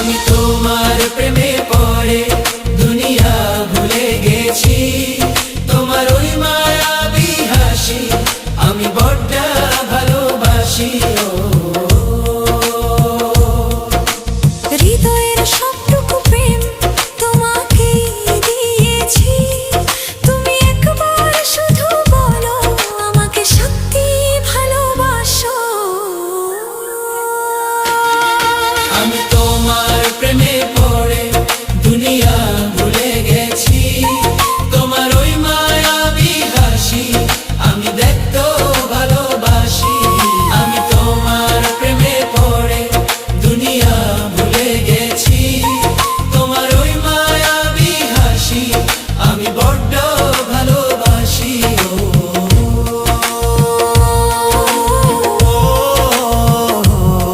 আমি তোমার প্রেমে পড়ে দুনিয়া ভুলে গেছি, তোমার ওই মায়াবী হাসি আমি বড্ড ভালোবাসি। হৃদয়ের সবটুকু প্রেম তোমাকেই দিয়েছি, তুমি একবার শুধু বলো আমাকে সত্যি ভালোবাসো। আমি তোমার প্রেমে